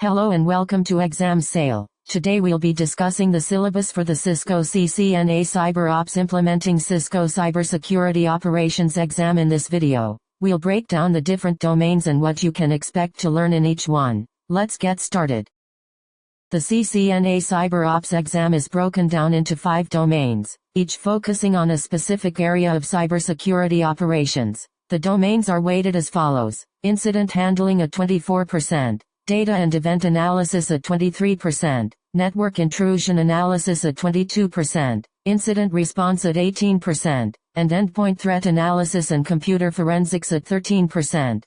Hello and welcome to Exam Sale. Today we'll be discussing the syllabus for the Cisco CCNA CyberOps Implementing Cisco Cybersecurity Operations exam. In this video, we'll break down the different domains and what you can expect to learn in each one. Let's get started. The CCNA CyberOps exam is broken down into 5 domains, each focusing on a specific area of cybersecurity operations. The domains are weighted as follows: incident handling at 24%, data and event analysis at 23%, network intrusion analysis at 22%, incident response at 18%, and endpoint threat analysis and computer forensics at 13%.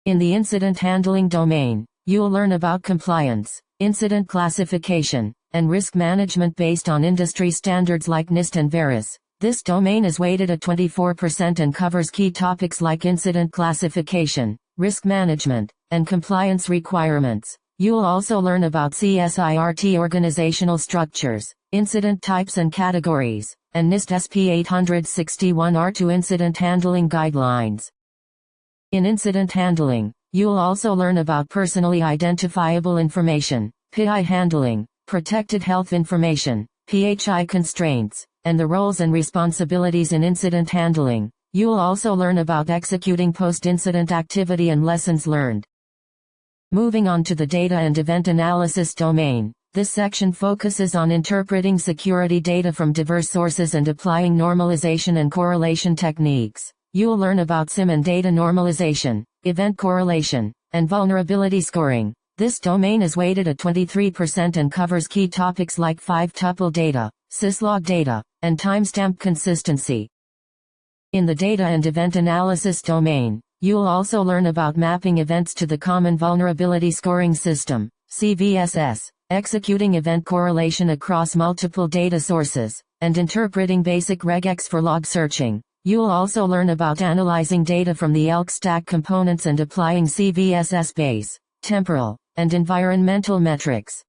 In the incident handling domain, you'll learn about compliance, incident classification, and risk management based on industry standards like NIST and VERIS. This domain is weighted at 24% and covers key topics like incident classification, risk management, and compliance requirements. You'll also learn about CSIRT organizational structures, incident types and categories, and NIST SP 861R2 incident handling guidelines. In incident handling, you'll also learn about personally identifiable information, PI handling, protected health information, PHI constraints, and the roles and responsibilities in incident handling. You'll also learn about executing post-incident activity and lessons learned. Moving on to the data and event analysis domain, this section focuses on interpreting security data from diverse sources and applying normalization and correlation techniques. You'll learn about SIM and data normalization, event correlation, and vulnerability scoring. This domain is weighted at 23% and covers key topics like 5-tuple data, syslog data, and timestamp consistency. In the data and event analysis domain, you'll also learn about mapping events to the Common Vulnerability Scoring System, CVSS, executing event correlation across multiple data sources, and interpreting basic regex for log searching. You'll also learn about analyzing data from the ELK stack components and applying CVSS base, temporal, and environmental metrics.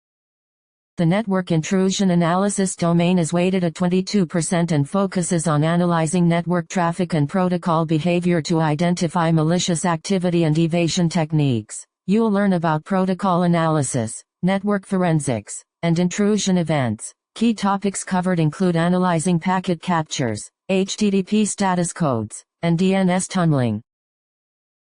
The network intrusion analysis domain is weighted at 22% and focuses on analyzing network traffic and protocol behavior to identify malicious activity and evasion techniques. You'll learn about protocol analysis, network forensics, and intrusion events. Key topics covered include analyzing packet captures, HTTP status codes, and DNS tunneling.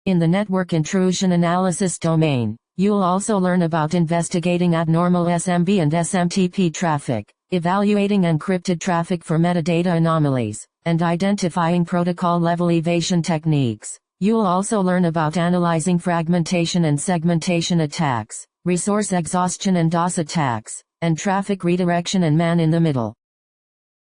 In the network intrusion analysis domain, you'll also learn about investigating abnormal SMB and SMTP traffic, evaluating encrypted traffic for metadata anomalies, and identifying protocol-level evasion techniques. You'll also learn about analyzing fragmentation and segmentation attacks, resource exhaustion and DOS attacks, and traffic redirection and man-in-the-middle.